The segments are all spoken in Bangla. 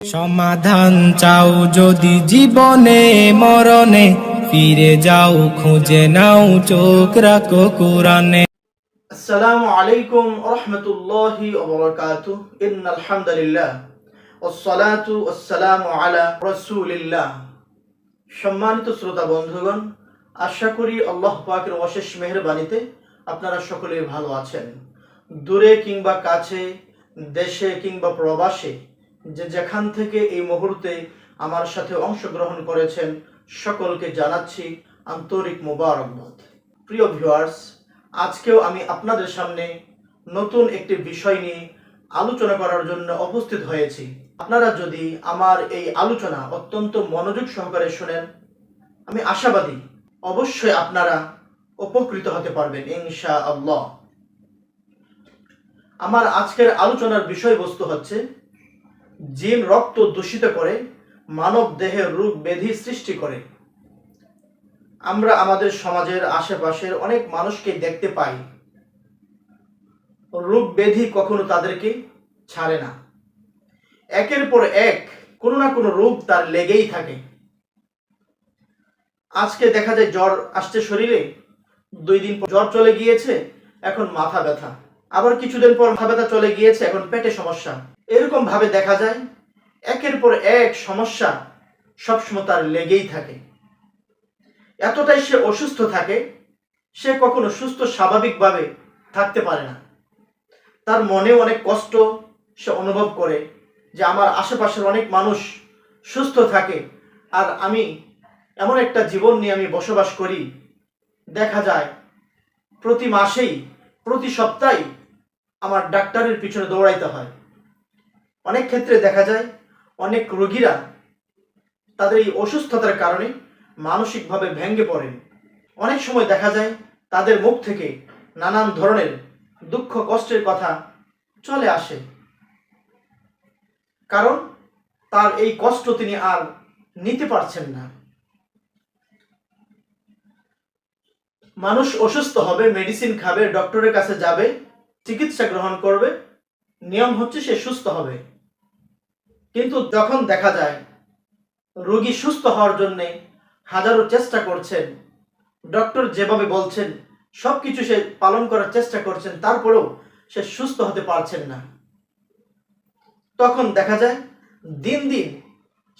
সমাধান চাও যদি জীবনে মরণে, ফিরে যাও খুঁজে নাও চোখ রাখো কোরআনে। আসসালামু আলাইকুম রহমতুল্লাহি ওয়া বারাকাতুহু। ইন্নাল হামদুলিল্লাহ ওয়াসসালাতু ওয়াসসালামু আলা রাসূলিল্লাহ। সম্মানিত শ্রোতা বন্ধুগণ, আশা করি আল্লাহ পাকের অশেষ মেহেরবানিতে আপনারা সকলেই ভালো আছেন। দূরে কিংবা কাছে, দেশে কিংবা প্রবাসে, যে যেখান থেকে এই মুহূর্তে আমার সাথে অংশগ্রহণ করেছেন, সকলকে জানাচ্ছি আন্তরিক মোবারকবাদ। প্রিয় ভিউয়ার্স, আজকেও আমি আপনাদের সামনে নতুন একটি বিষয় নিয়ে আলোচনা করার জন্য উপস্থিত হয়েছি। আপনারা যদি আমার এই আলোচনা অত্যন্ত মনোযোগ সহকারে শুনেন, আমি আশাবাদী অবশ্যই আপনারা উপকৃত হতে পারবেন ইনশাআল্লাহ। আমার আজকের আলোচনার বিষয়বস্তু হচ্ছে জিন রক্ত দূষিত করে মানব দেহে রোগ ব্যাধি সৃষ্টি করে। আমরা আমাদের সমাজের আশেপাশের অনেক মানুষকে দেখতে পাই, রোগ ব্যাধি কখনো তাদেরকে ছাড়ে না। একের পর এক কোনো না কোনো রোগ তার লেগেই থাকে। আজকে দেখা যায় জ্বর আসছে শরীরে, 2 দিন পর জ্বর চলে গিয়েছে, এখন মাথা ব্যথা, আবার কিছুদিন পর মাথা ব্যথা চলে গিয়েছে, এখন পেটে সমস্যা। এরকম ভাবে দেখা যায় একের পর এক সমস্যা সবসময় তার লেগেই থাকে। এতটাই সে অসুস্থ থাকে, সে কখনো সুস্থ স্বাভাবিকভাবে থাকতে পারে না। তার মনে অনেক কষ্ট সে অনুভব করে যে আমার আশেপাশের অনেক মানুষ সুস্থ থাকে, আর আমি এমন একটা জীবন নিয়ে আমি বসবাস করি। দেখা যায় প্রতি মাসেই, প্রতি সপ্তাহে আমার ডাক্তারের পিছনে দৌড়াইতে হয়। অনেক ক্ষেত্রে দেখা যায় অনেক রোগীরা তাদের এই অসুস্থতার কারণে মানসিকভাবে ভেঙে পড়েন। অনেক সময় দেখা যায় তাদের মুখ থেকে নানান ধরনের দুঃখ কষ্টের কথা চলে আসে, কারণ তার এই কষ্ট তিনি আর নিতে পারছেন না। মানুষ অসুস্থ হবে, মেডিসিন খাবে, ডক্টরের কাছে যাবে, চিকিৎসা গ্রহণ করবে, নিয়ম হচ্ছে সে সুস্থ হবে। কিন্তু যখন দেখা যায় রোগী সুস্থ হওয়ার জন্যে হাজারো চেষ্টা করছেন, ডক্টর যেভাবে বলছেন সবকিছু সে পালন করার চেষ্টা করছেন, তারপরেও সে সুস্থ হতে পারছেন না, তখন দেখা যায় দিন দিন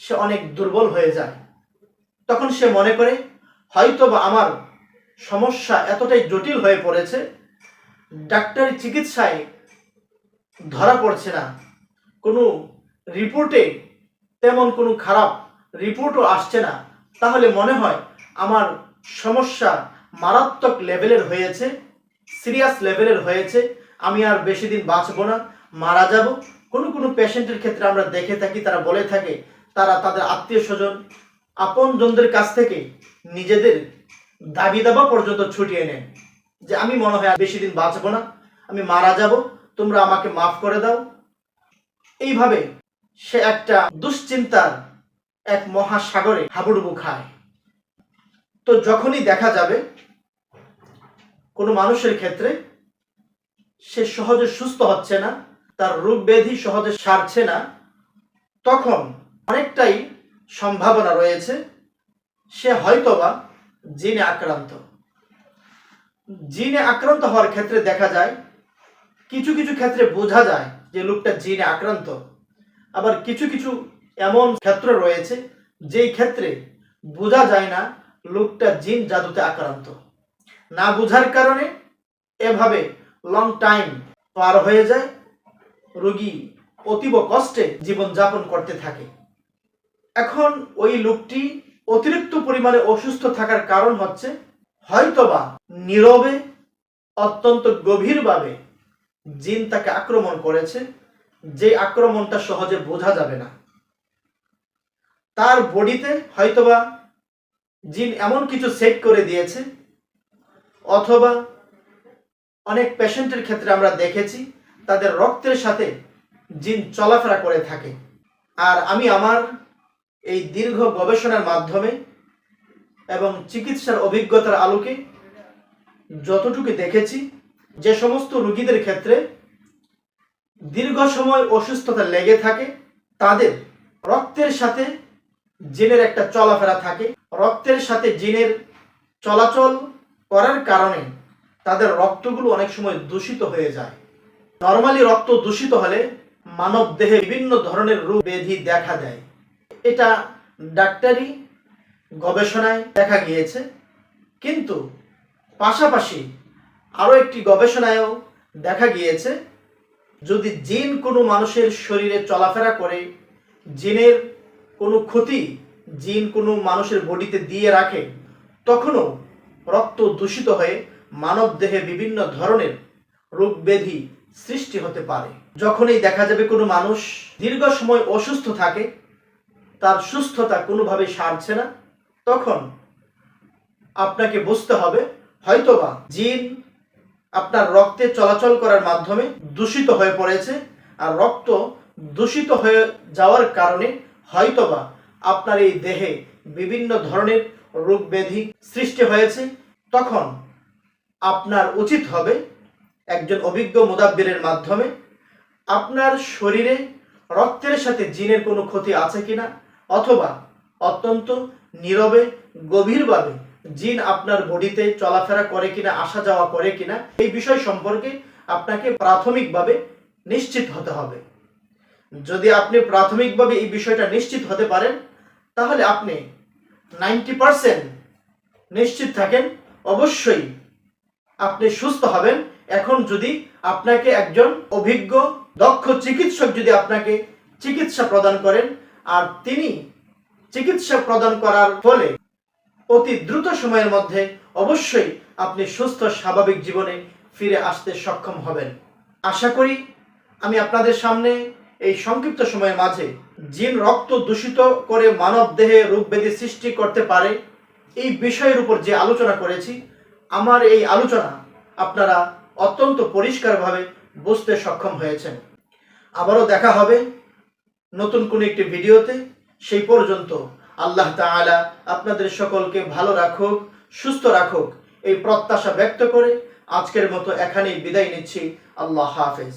সে অনেক দুর্বল হয়ে যায়। তখন সে মনে করে হয়তো বা আমার সমস্যা এতটাই জটিল হয়ে পড়েছে, ডাক্তারি চিকিৎসায় ধরা পড়ছে না, কোনো রিপোর্টে তেমন কোনো খারাপ রিপোর্টও আসছে না, তাহলে মনে হয় আমার সমস্যা মারাত্মক লেভেলের হয়েছে, সিরিয়াস লেভেলের হয়েছে, আমি আর বেশি দিন বাঁচবো না, মারা যাব। কোনো কোনো পেশেন্টের ক্ষেত্রে আমরা দেখে থাকি, তারা বলে থাকে তারা তাদের আত্মীয় স্বজন আপনজনদের কাছ থেকে নিজেদের দাবি দাবা পর্যন্ত ছুটিয়ে নেন যে আমি মনে হয় আর বেশি দিন বাঁচবো না, আমি মারা যাব, তোমরা আমাকে মাফ করে দাও। এইভাবে সে একটা দুশ্চিন্তার এক মহাসাগরে হাবুডুবু খায়। তো যখনই দেখা যাবে কোনো মানুষের ক্ষেত্রে সে সহজে সুস্থ হচ্ছে না, তার রোগ ব্যাধি সহজে সারছে না, তখন অনেকটাই সম্ভাবনা রয়েছে সে হয়তোবা জিনে আক্রান্ত। জিনে আক্রান্ত হওয়ার ক্ষেত্রে দেখা যায় কিছু কিছু ক্ষেত্রে বোঝা যায় যে লোকটা জিনে আক্রান্ত, আবার কিছু কিছু এমন ক্ষেত্র রয়েছে যেই ক্ষেত্রে বোঝা যায় না লোকটা জিন জাদুতে আক্রান্ত। না বোঝার কারণে এভাবে লং টাইম পার হয়ে যায়, রোগী অতীব কষ্টে জীবন যাপন করতে থাকে। এখন ওই লোকটি অতিরিক্ত পরিমাণে অসুস্থ থাকার কারণ হচ্ছে হয়তোবা নীরবে, অত্যন্ত গভীরভাবে জিন তাকে আক্রমণ করেছে, যে আক্রমণটা সহজে বোঝা যাবে না। তার বডিতে হয়তোবা জিন এমন কিছু সেট করে দিয়েছে, অথবা অনেক পেশেন্টের ক্ষেত্রে আমরা দেখেছি তাদের রক্তের সাথে জিন চলাফেরা করে থাকে। আর আমি আমার এই দীর্ঘ গবেষণার মাধ্যমে এবং চিকিৎসার অভিজ্ঞতার আলোকে যতটুকু দেখেছি, যে সমস্ত রোগীদের ক্ষেত্রে দীর্ঘ সময় অসুস্থতা লেগে থাকে, তাদের রক্তের সাথে জিনের একটা চলাফেরা থাকে, রক্তের সাথে জিনের চলাচল করার কারণে তাদের রক্তগুলো অনেক সময় দূষিত হয়ে যায়। নর্মালি রক্ত দূষিত হলে মানব দেহে বিভিন্ন ধরনের রোগ ব্যাধি দেখা দেয়। এটা ডাক্তারি গবেষণায় দেখা গিয়েছে। কিন্তু পাশাপাশি আরও একটি গবেষণায়ও দেখা গিয়েছে, যদি জিন কোনো মানুষের শরীরে চলাফেরা করে, জিনের কোনো ক্ষতি জিন কোনো মানুষের বডিতে দিয়ে রাখে, তখনও রক্ত দূষিত হয়ে মানব দেহে বিভিন্ন ধরনের রোগ ব্যাধি সৃষ্টি হতে পারে। যখনই দেখা যাবে কোনো মানুষ দীর্ঘ সময় অসুস্থ থাকে, তার সুস্থতা কোনোভাবেই সারছে না, তখন আপনাকে বুঝতে হবে হয়তোবা জিন আপনার রক্তে চলাচল করার মাধ্যমে দূষিত হয়ে পড়েছে, আর রক্ত দূষিত হয়ে যাওয়ার কারণে হয়তোবা আপনার এই দেহে বিভিন্ন ধরনের রোগ ব্যাধি সৃষ্টি হয়েছে। তখন আপনার উচিত হবে একজন অভিজ্ঞ মুদাব্বিরের মাধ্যমে আপনার শরীরে রক্তের সাথে জিনের কোনো ক্ষতি আছে কিনা, অথবা অত্যন্ত নীরবে গভীরভাবে জিন আপনার বডিতে চলাফেরা করে কিনা, আসা যাওয়া করে কিনা, এই বিষয় সম্পর্কে আপনাকে প্রাথমিকভাবে নিশ্চিত হতে হবে। যদি আপনি প্রাথমিকভাবে এই বিষয়টা নিশ্চিত হতে পারেন, তাহলে আপনি 90% নিশ্চিত থাকেন অবশ্যই আপনি সুস্থ হবেন। এখন যদি আপনাকে একজন অভিজ্ঞ দক্ষ চিকিৎসক যদি আপনাকে চিকিৎসা প্রদান করেন, আর তিনি চিকিৎসা প্রদান করার ফলে অতি দ্রুত সময়ের মধ্যে অবশ্যই আপনি সুস্থ স্বাভাবিক জীবনে ফিরে আসতে সক্ষম হবেন। আশা করি আমি আপনাদের সামনে এই সংক্ষিপ্ত সময়ের মাঝে জিন রক্ত দূষিত করে মানব দেহে রোগ ব্যাধি সৃষ্টি করতে পারে এই বিষয়ের উপর যে আলোচনা করেছি, আমার এই আলোচনা আপনারা অত্যন্ত পরিষ্কারভাবে বুঝতে সক্ষম হয়েছেন। আবারও দেখা হবে নতুন কোনো একটি ভিডিওতে। সেই পর্যন্ত আল্লাহ তাআলা আপনাদের সকলকে ভালো রাখুক, সুস্থ রাখুক, এই প্রত্যাশা ব্যক্ত করে আজকের মতো এখানেই বিদায় নিচ্ছি। আল্লাহ হাফেজ।